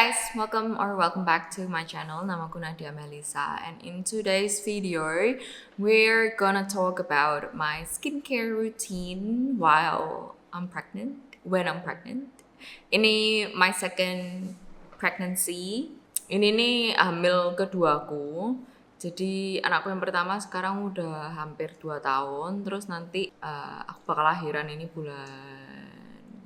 guys, welcome back to my channel. Namaku Nadia Melisa, and in today's video, we're gonna talk about my skincare routine while I'm pregnant. When I'm pregnant, ini my second pregnancy. Ini nih hamil keduaku. Jadi anakku yang pertama sekarang udah hampir 2 tahun. Terus nanti aku bakal lahiran ini bulan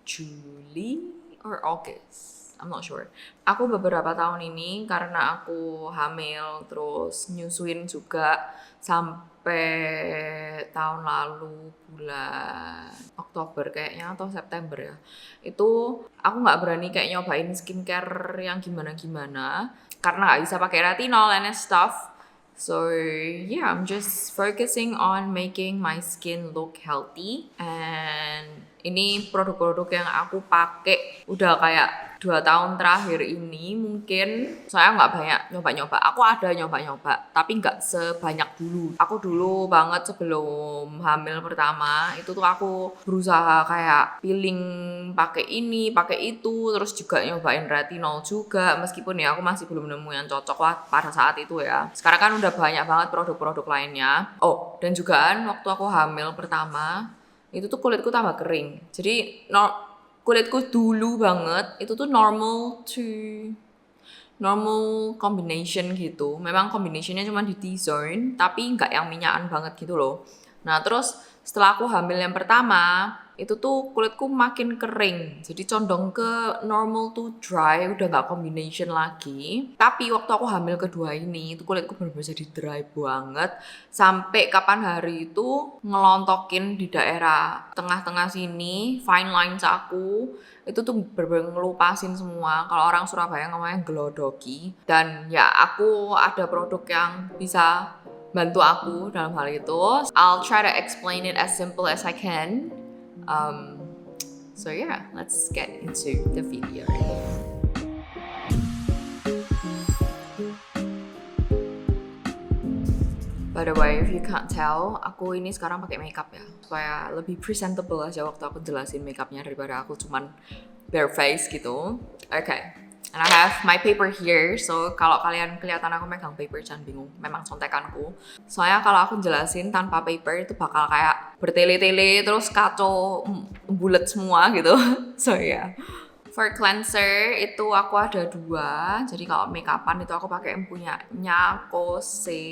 Juli or August. I'm not sure. Aku beberapa tahun ini karena aku hamil terus nyusuin juga sampai tahun lalu bulan Oktober kayaknya atau September ya. Itu aku nggak berani kayak nyobain skincare yang gimana-gimana karena nggak bisa pakai retinol and stuff. So yeah, I'm just focusing on making my skin look healthy, and ini produk-produk yang aku pakai udah kayak 2 tahun terakhir ini. Mungkin saya nggak banyak nyoba-nyoba. Aku ada nyoba-nyoba, tapi nggak sebanyak dulu. Aku dulu banget sebelum hamil pertama itu tuh aku berusaha kayak peeling pakai ini, pakai itu, terus juga nyobain retinol juga. Meskipun ya aku masih belum nemu yang cocok lah pada saat itu ya. Sekarang kan udah banyak banget produk-produk lainnya. Oh, dan juga kan waktu aku hamil pertama itu tuh kulitku tambah kering. Jadi kulitku dulu banget itu tuh normal combination gitu. Memang combinationnya cuma di T-zone, tapi nggak yang minyakan banget gitu loh. Nah terus setelah aku hamil yang pertama, itu tuh kulitku makin kering. Jadi condong ke normal to dry, udah nggak combination lagi. Tapi waktu aku hamil kedua ini, itu kulitku bener-bener jadi dry banget. Sampai kapan hari itu ngelontokin di daerah tengah-tengah sini, fine lines aku, itu tuh bener-bener ngelupasin semua. Kalau orang Surabaya ngomongnya gelodoki. Dan ya aku ada produk yang bisa bantu aku dalam hal itu. I'll try to explain it as simple as I can. So yeah, let's get into the video. By the way, if you can't tell, aku ini sekarang pakai makeup ya, supaya lebih presentable aja waktu aku jelasin makeupnya daripada aku cuman bare face gitu. Okay. And I have my paper here, so kalau kalian kelihatan aku megang paper jangan bingung, memang contekanku. Soalnya kalau aku jelasin tanpa paper itu bakal kayak bertele-tele terus kacau bulat semua gitu. So yeah. For cleanser itu aku ada 2. Jadi kalau makeupan itu aku pakai yang punyanya Kose.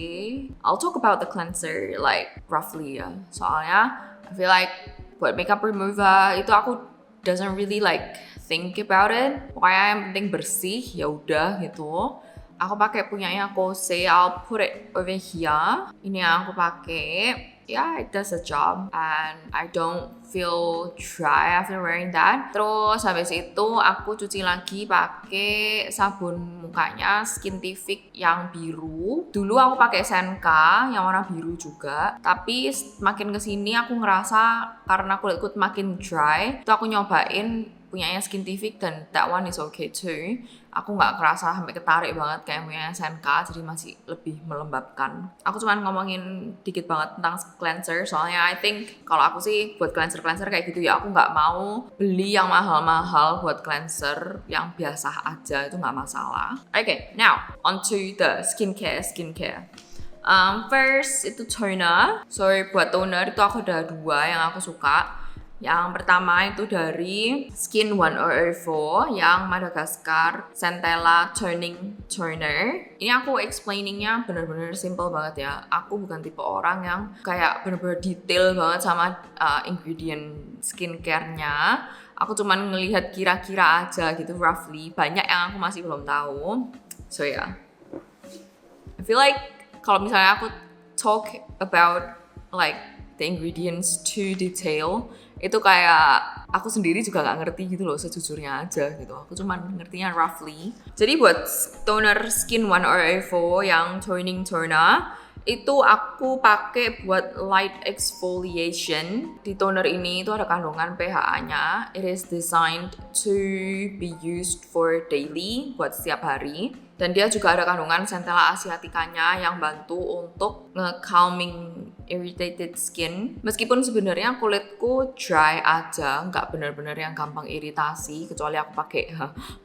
I'll talk about the cleanser like roughly ya. Soalnya I feel like buat makeup remover itu aku doesn't really like think about it. Pokoknya yang penting bersih ya udah gitu. Aku pakai punyanya Kose. I'll put it over here. Ini yang aku pakai. Yeah, it does a job and I don't feel dry after wearing that. Terus habis itu aku cuci lagi pakai sabun mukanya Skintific yang biru. Dulu aku pakai Senka yang warna biru juga. Tapi makin kesini aku ngerasa karena kulitku makin dry, itu aku nyobain punyanya Skintific dan that one is okay too. Aku nggak kerasa sampai ketarik banget kayak punyanya Senka, jadi masih lebih melembabkan. Aku cuman ngomongin dikit banget tentang cleanser, soalnya I think kalau aku sih buat cleanser kayak gitu ya, aku nggak mau beli yang mahal-mahal buat cleanser, yang biasa aja itu nggak masalah. Okay, now onto the skincare. First itu toner. So buat toner itu aku ada 2 yang aku suka. Yang pertama itu dari Skin 1004 yang Madagascar Centella Toning Toner. Ini aku explainingnya bener-bener simple banget ya. Aku bukan tipe orang yang kayak bener-bener detail banget sama ingredient skincare-nya. Aku cuman ngelihat kira-kira aja gitu roughly. Banyak yang aku masih belum tahu. So yeah, I feel like kalau misalnya aku talk about like the ingredients too detail, itu kayak aku sendiri juga gak ngerti gitu loh sejujurnya aja gitu. Aku cuman ngertinya roughly. Jadi buat toner Skin 1004 yang toning toner itu aku pakai buat light exfoliation. Di toner ini itu ada kandungan PHA-nya. It is designed to be used for daily, buat setiap hari. Dan dia juga ada kandungan Centella asiaticanya yang bantu untuk nge-calming irritated skin. Meskipun sebenarnya kulitku dry aja, nggak bener-bener yang gampang iritasi, kecuali aku pakai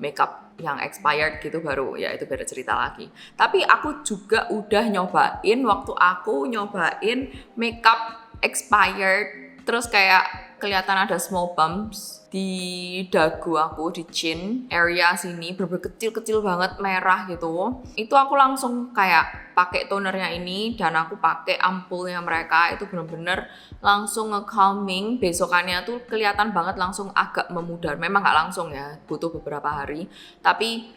makeup yang expired gitu baru ya itu beda cerita lagi. Tapi aku juga udah nyobain waktu aku nyobain makeup expired, terus kayak kelihatan ada small bumps di dagu aku, di chin area sini, bener-bener kecil-kecil banget merah gitu. Itu aku langsung kayak pakai tonernya ini dan aku pakai ampulnya mereka, itu bener-bener langsung nge-calming. Besokannya tuh kelihatan banget langsung agak memudar. Memang nggak langsung ya, butuh beberapa hari. Tapi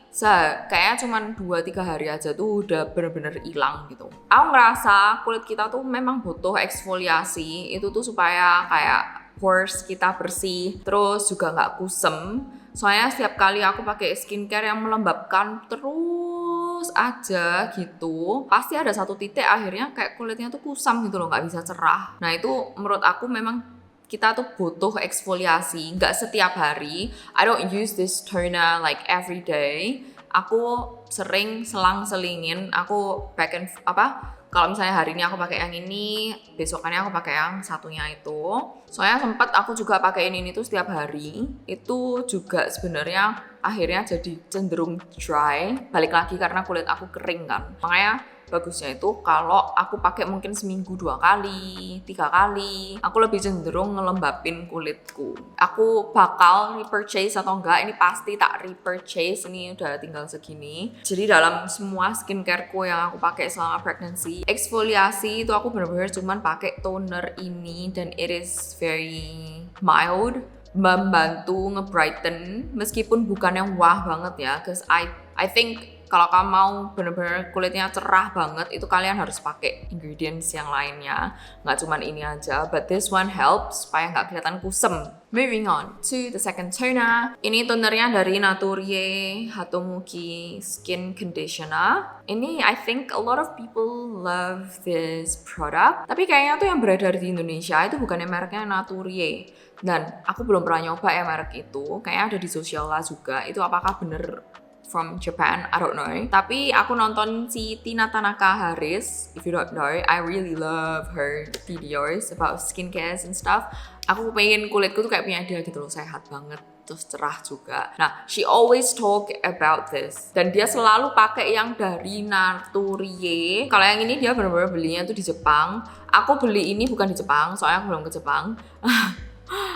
kayaknya cuman 2-3 hari aja tuh udah bener-bener hilang gitu. Aku ngerasa kulit kita tuh memang butuh eksfoliasi. Itu tuh supaya kayak pores kita bersih, terus juga nggak kusem. Soalnya setiap kali aku pakai skincare yang melembabkan terus aja gitu, pasti ada satu titik akhirnya kayak kulitnya tuh kusam gitu loh, nggak bisa cerah. Nah itu menurut aku memang kita tuh butuh eksfoliasi, nggak setiap hari. I don't use this toner like every day. Aku sering selang-selingin, aku kalau misalnya hari ini aku pakai yang ini, besokannya aku pakai yang satunya itu. Soalnya sempat aku juga pakai ini tuh setiap hari. Itu juga sebenarnya akhirnya jadi cenderung dry. Balik lagi karena kulit aku kering kan. Makanya bagusnya itu kalau aku pakai mungkin seminggu 2 kali, 3 kali, aku lebih cenderung ngelembapin kulitku. Aku bakal repurchase atau enggak, ini pasti tak repurchase, ini udah tinggal segini. Jadi dalam semua skincareku yang aku pakai selama pregnancy, eksfoliasi itu aku benar-benar cuman pakai toner ini dan it is very mild, membantu nge-brighten meskipun bukan yang wah banget ya, cause I think kalau kamu mau bener-bener kulitnya cerah banget, itu kalian harus pakai ingredients yang lainnya, nggak cuman ini aja. But this one helps supaya nggak kelihatan kusem. Moving on to the second toner. Ini tonernya dari Naturie Hatomuki Skin Conditioner. Ini I think a lot of people love this product. Tapi kayaknya tuh yang beredar di Indonesia itu bukannya mereknya Naturie. Dan aku belum pernah nyoba ya merek itu. Kayaknya ada di Sociala juga. Itu apakah bener from Japan, I don't know. Tapi aku nonton si Tina Tanaka Harris. If you don't know, I really love her videos about skincare and stuff. Aku pengen kulitku tuh kayak punya dia gitu loh, sehat banget, terus cerah juga. Nah, she always talk about this. Dan dia selalu pakai yang dari Naturie. Kalau yang ini dia benar-benar belinya tuh di Jepang. Aku beli ini bukan di Jepang, soalnya aku belum ke Jepang.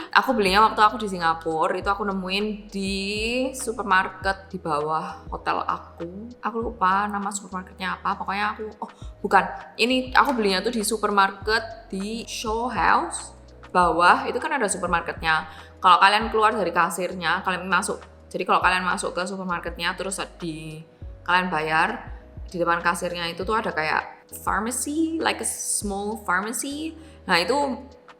Aku belinya waktu aku di Singapura, itu aku nemuin di supermarket di bawah hotel aku. Aku lupa nama supermarketnya apa, pokoknya bukan. Ini aku belinya tuh di supermarket di Show House bawah, itu kan ada supermarketnya. Kalau kalian keluar dari kasirnya, kalian masuk. Jadi kalau kalian masuk ke supermarketnya, terus kalian bayar, di depan kasirnya itu tuh ada kayak pharmacy, like a small pharmacy. Nah itu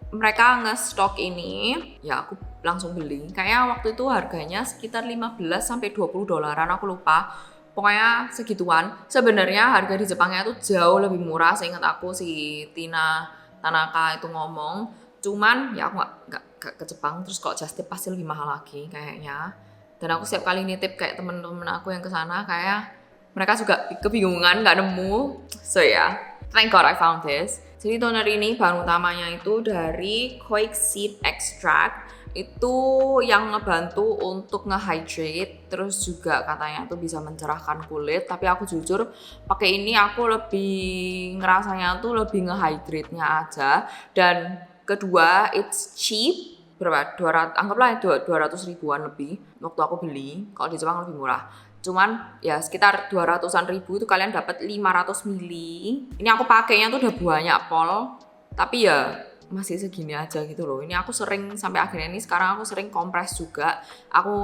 mereka nge-stock ini, ya aku langsung beli. Kayaknya waktu itu harganya sekitar 15-20 dolaran, aku lupa. Pokoknya segituan. Sebenarnya harga di Jepangnya tuh jauh lebih murah, seingat aku si Tina Tanaka itu ngomong. Cuman ya aku nggak ke Jepang, terus kalau just tip pasti lebih mahal lagi kayaknya. Dan aku setiap kali nitip kayak temen-temen aku yang kesana, kayak mereka juga kebingungan, nggak nemu. So yeah, thank God I found this. Jadi toner ini bahan utamanya itu dari Koik Seed Extract. Itu yang ngebantu untuk ngehydrate, terus juga katanya tuh bisa mencerahkan kulit. Tapi aku jujur pakai ini aku lebih ngerasanya tuh lebih ngehydrate-nya aja. Dan kedua, it's cheap. Berapa? 200, anggaplah 200 ribuan lebih waktu aku beli. Kalau di Jepang lebih murah. Cuman ya sekitar 200-an ribu itu kalian dapat 500 mili. Ini aku pakainya tuh udah banyak pol, tapi ya masih segini aja gitu loh. Ini aku sering sampai akhirnya ini sekarang aku sering kompres juga. Aku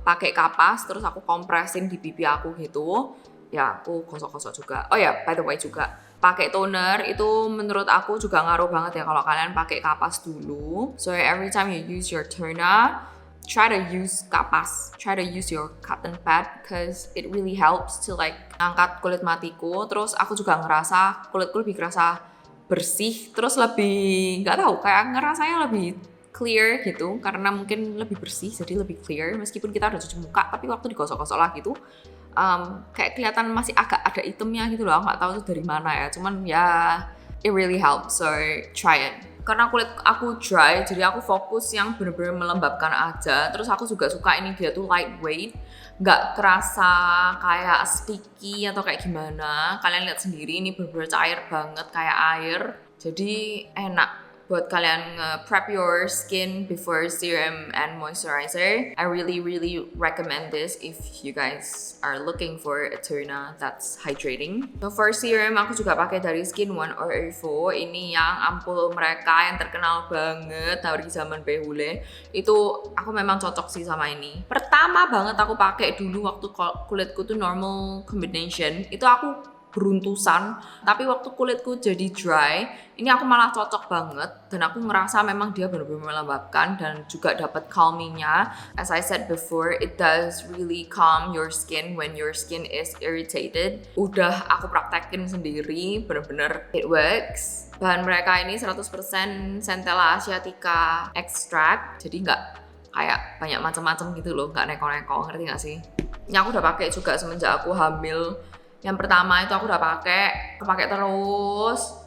pakai kapas terus aku kompresin di pipi aku gitu. Ya aku gosok-gosok juga. Oh ya, by the way juga pakai toner itu menurut aku juga ngaruh banget ya kalau kalian pakai kapas dulu. So every time you use your toner, try to use kapas, try to use your cotton pad because it really helps to like angkat kulit matiku. Terus aku juga ngerasa kulitku lebih kerasa bersih, terus lebih nggak tahu kayak ngerasanya lebih clear gitu karena mungkin lebih bersih jadi lebih clear meskipun kita udah cuci muka, tapi waktu digosok-gosok lagi tuh kayak kelihatan masih agak ada itemnya gitu loh. Aku nggak tahu itu dari mana ya, cuman ya it really helps, so try it. Karena kulit aku dry, jadi aku fokus yang bener-bener melembabkan aja. Terus aku juga suka ini dia tuh lightweight, nggak kerasa kayak sticky atau kayak gimana. Kalian lihat sendiri, ini bener-bener cair banget kayak air. Jadi enak buat kalian prep your skin before serum and moisturizer. I really recommend this if you guys are looking for a toner that's hydrating. So for serum aku juga pakai dari Skin One or Evo. Ini yang ampul mereka yang terkenal banget dari zaman Behule. Itu aku memang cocok sih sama ini. Pertama banget aku pakai dulu waktu kulitku tuh normal combination. Itu aku beruntusan, tapi waktu kulitku jadi dry, ini aku malah cocok banget dan aku ngerasa memang dia benar-benar melembabkan dan juga dapat calmingnya. As I said before, it does really calm your skin when your skin is irritated. Udah aku praktekin sendiri, benar-benar it works. Bahan mereka ini 100% Centella asiatica extract, jadi nggak kayak banyak macam-macam gitu loh, nggak neko-neko, ngerti nggak sih? Ini aku udah pakai juga semenjak aku hamil. Yang pertama itu aku udah pakai terus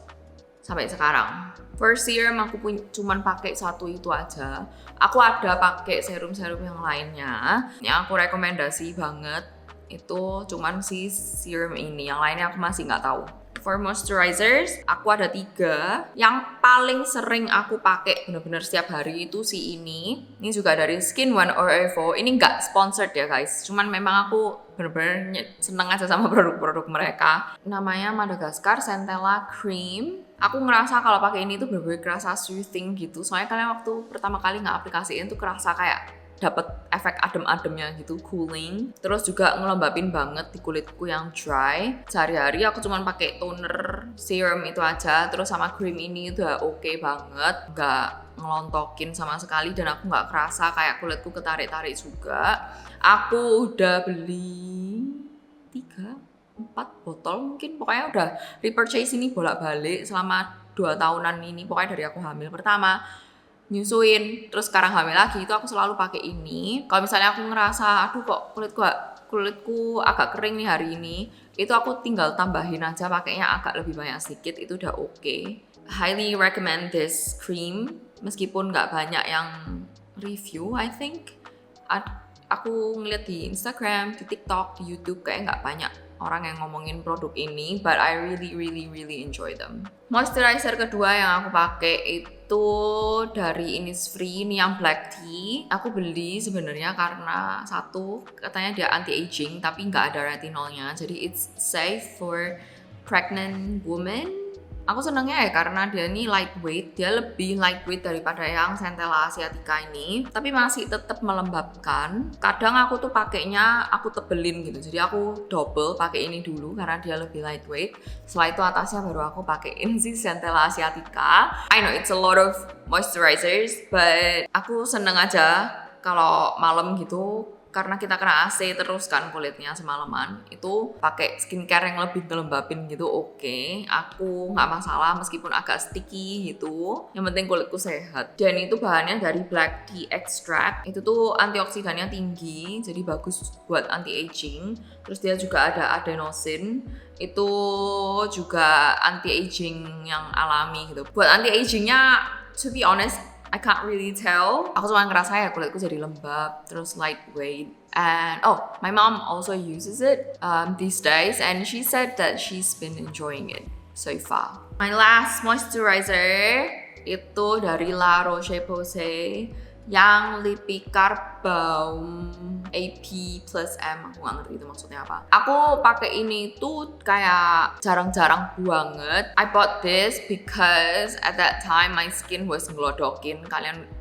sampai sekarang. For serum aku cuman pakai satu itu aja. Aku ada pakai serum-serum yang lainnya. Yang aku rekomendasi banget itu cuman si serum ini. Yang lainnya aku masih nggak tahu. For moisturizers, aku ada 3. Yang paling sering aku pakai bener-bener setiap hari itu si ini. Ini juga dari Skin One or Evo. Ini nggak sponsored ya guys. Cuman memang aku bener-bener seneng aja sama produk-produk mereka. Namanya Madagascar Centella Cream. Aku ngerasa kalau pakai ini tuh bener-bener kerasa soothing gitu. Soalnya kalian waktu pertama kali nggak aplikasiin tuh kerasa kayak dapat efek adem-ademnya gitu, cooling. Terus juga ngelembabin banget di kulitku yang dry. Sehari-hari aku cuman pakai toner, serum itu aja. Terus sama cream ini udah oke banget, nggak ngelontokin sama sekali dan aku nggak kerasa kayak kulitku ketarik-tarik juga. Aku udah beli 3-4 botol mungkin, pokoknya udah repurchase ini bolak-balik selama 2 tahunan ini. Pokoknya dari aku hamil pertama, nyusuin, terus sekarang hamil lagi, itu aku selalu pakai ini. Kalau misalnya aku ngerasa aduh kok kulitku agak kering nih hari ini, itu aku tinggal tambahin aja pakainya agak lebih banyak sedikit, itu udah oke. Highly recommend this cream meskipun nggak banyak yang review. I think aku ngeliat di Instagram, di TikTok, di YouTube kayak nggak banyak orang yang ngomongin produk ini, but I really enjoy them. Moisturizer kedua yang aku pakai itu dari Innisfree, ini yang black tea. Aku beli sebenarnya karena satu, katanya dia anti-aging tapi nggak ada retinolnya, jadi it's safe for pregnant women. Aku senengnya ya karena dia ini lightweight, dia lebih lightweight daripada yang Centella asiatica ini, tapi masih tetap melembabkan. Kadang aku tuh pakainya aku tebelin gitu, jadi aku double pakai ini dulu karena dia lebih lightweight. Setelah itu atasnya baru aku pakein si Centella asiatica. I know it's a lot of moisturizers, but aku seneng aja kalau malam gitu. Karena kita kena AC terus kan kulitnya semalaman, itu pakai skincare yang lebih ngelembabin gitu oke. Aku nggak masalah meskipun agak sticky gitu, yang penting kulitku sehat. Dan itu bahannya dari black tea extract, itu tuh antioksidannya tinggi, jadi bagus buat anti-aging. Terus dia juga ada adenosine, itu juga anti-aging yang alami gitu. Buat anti-agingnya, to be honest, I can't really tell. Aku cuma ngerasa ya kulitku jadi lembab, terus lightweight. And my mom also uses it these days, and she said that she's been enjoying it so far. My last moisturizer itu dari La Roche-Posay yang Lipikar Balm AP plus M, aku gak ngerti itu maksudnya apa. Aku pakai ini tuh kayak jarang-jarang banget. I bought this because at that time my skin was ngelodokin.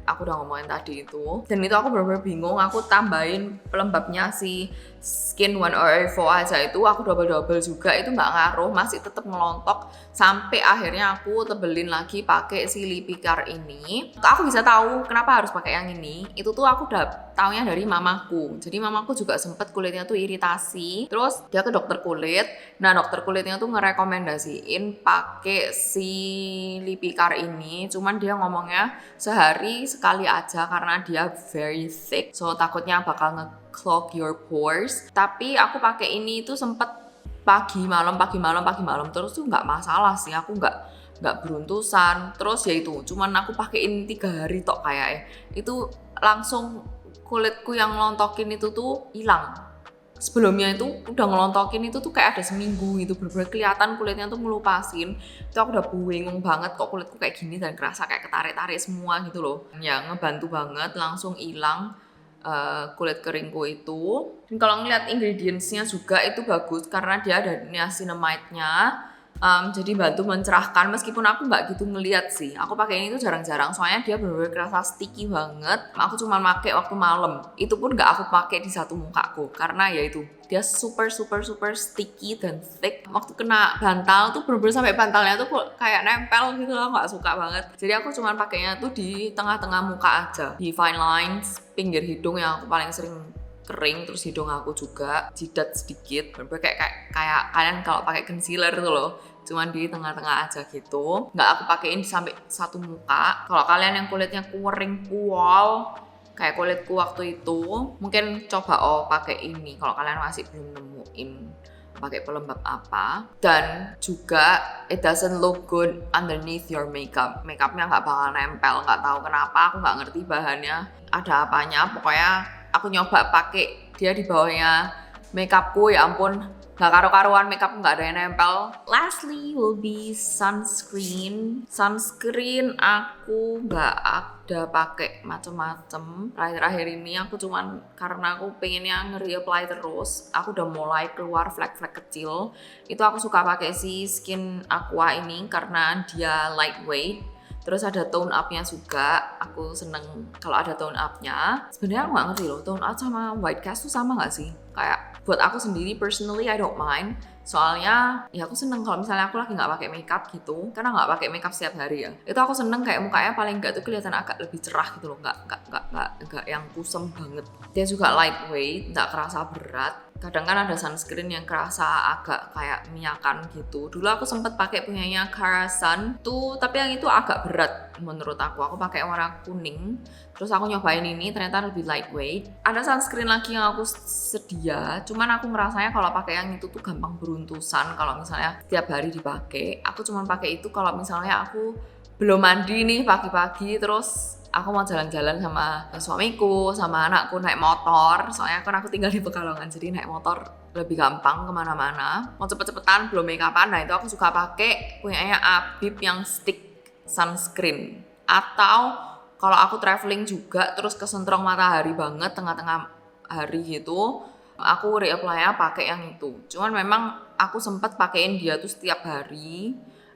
Aku udah ngomongin tadi itu. Dan itu aku bener-bener bingung. Aku tambahin pelembabnya si Skin One or Evo aja itu aku double juga, itu nggak ngaruh, masih tetap ngelontok. Sampai akhirnya aku tebelin lagi pakai si Lipikar ini. Aku bisa tahu kenapa harus pakai yang ini. Itu tuh aku udah taunya dari mamaku. Jadi mamaku juga sempet kulitnya tuh iritasi. Terus dia ke dokter kulit. Nah, dokter kulitnya tuh ngerekomendasiin pakai si Lipikar ini. Cuman dia ngomongnya sehari sekali aja karena dia very thick. So takutnya bakal clog your pores. Tapi aku pakai ini tuh sempet pagi malam terus tuh nggak masalah sih. Aku nggak nggak beruntusan. Terus ya itu cuman aku pakein 3 hari tok kayak itu langsung kulitku yang ngelontokin itu tuh hilang. Sebelumnya itu udah ngelontokin itu tuh kayak ada seminggu gitu, bener-bener kelihatan kulitnya tuh ngelupasin. Itu aku udah bingung banget kok kulitku kayak gini dan kerasa kayak ketarik-tarik semua gitu loh. Ya ngebantu banget, langsung hilang kulit keringku itu. Dan kalau ngeliat ingredientsnya juga itu bagus karena dia ada niacinamide-nya. Jadi bantu mencerahkan meskipun aku nggak gitu ngeliat sih. Aku pakai ini tuh jarang-jarang soalnya dia bener-bener kerasa sticky banget. Aku cuma pakai waktu malam. Itu pun nggak aku pakai di satu mukaku karena ya itu dia super sticky dan thick. Waktu kena bantal tuh bener-bener sampai bantalnya tuh kayak nempel gitu loh, nggak suka banget. Jadi aku cuma pakainya tuh di tengah-tengah muka aja, di fine lines, pinggir hidung yang aku paling sering kering, terus hidung aku juga jidat sedikit, bener-bener kayak kalian kalau pakai concealer tuh loh, cuman di tengah-tengah aja gitu. Nggak aku pakein sampai satu muka. Kalau kalian yang kulitnya kering kual kayak kulitku waktu itu, mungkin coba pakai ini kalau kalian masih belum nemuin pakai pelembab apa. Dan juga it doesn't look good underneath your makeup. Makeupnya nggak bakal nempel, nggak tahu kenapa, aku nggak ngerti bahannya ada apanya. Pokoknya aku nyoba pakai dia di bawahnya makeupku, ya ampun, nggak karu-karuan, makeup nggak ada yang nempel. Lastly will be sunscreen. Sunscreen aku nggak ada pakai macem-macem. Terakhir ini aku cuman karena aku pengennya nge-reapply terus, aku udah mulai keluar flek-flek kecil. Itu aku suka pakai si Skin Aqua ini karena dia lightweight. Terus ada tone up-nya juga, aku seneng kalau ada tone up-nya. Sebenarnya aku nggak ngerti loh, tone up sama white cast tuh sama nggak sih? Kayak buat aku sendiri, personally I don't mind. Soalnya ya aku seneng kalau misalnya aku lagi nggak pakai makeup gitu, karena nggak pakai makeup setiap hari ya. Itu aku seneng kayak mukanya paling nggak tuh kelihatan agak lebih cerah gitu loh, nggak yang kusem banget. Dia juga lightweight, nggak kerasa berat. Kadang kan ada sunscreen yang kerasa agak kayak minyakan gitu. Dulu aku sempet pakai punyanya Karasan tuh, tapi yang itu agak berat menurut aku. Aku pakai warna kuning. Terus aku nyobain ini ternyata lebih lightweight. Ada sunscreen lagi yang aku sedia, cuman aku ngerasanya kalau pakai yang itu tuh gampang beruntusan kalau misalnya tiap hari dipakai. Aku cuman pakai itu kalau misalnya aku belum mandi nih pagi-pagi, terus aku mau jalan-jalan sama suamiku, sama anakku naik motor. Soalnya kan aku tinggal di Pekalongan, jadi naik motor lebih gampang kemana-mana. Mau cepet-cepetan, belum make upan, nah itu aku suka pakai punyanya Abib yang stick sunscreen. Atau kalau aku traveling juga, terus kesentrong matahari banget tengah-tengah hari gitu, aku reapply-nya pakai yang itu. Cuman memang aku sempat pakein dia tuh setiap hari.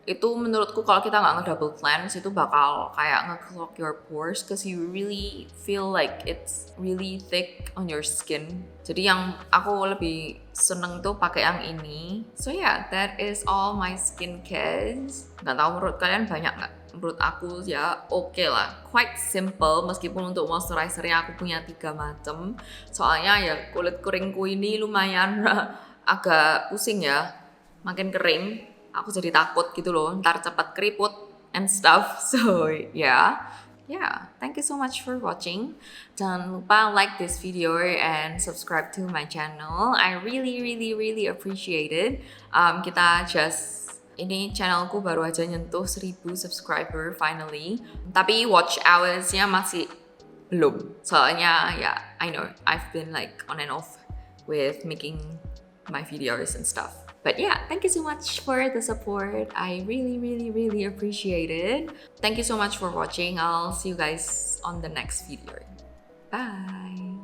Itu menurutku kalau kita nggak nge-double cleanse itu bakal kayak nge-clog your pores cause you really feel like it's really thick on your skin. Jadi yang aku lebih seneng tuh pakai yang ini. So yeah, that is all my skincare. Nggak tahu menurut kalian banyak nggak? Menurut aku ya oke lah, quite simple. Meskipun untuk moisturizer-nya aku punya 3 macam. Soalnya ya kulit keringku ini lumayan agak pusing ya, makin kering. Aku jadi takut gitu loh, ntar cepat keriput and stuff. So yeah, thank you so much for watching. Jangan lupa like this video and subscribe to my channel. I really appreciate it. Ini channelku baru aja nyentuh 1000 subscriber finally. Tapi watch hours-nya masih belum. Soalnya ya, I know I've been like on and off with making my videos and stuff. But yeah, thank you so much for the support. I really appreciate it. Thank you so much for watching. I'll see you guys on the next video. Bye!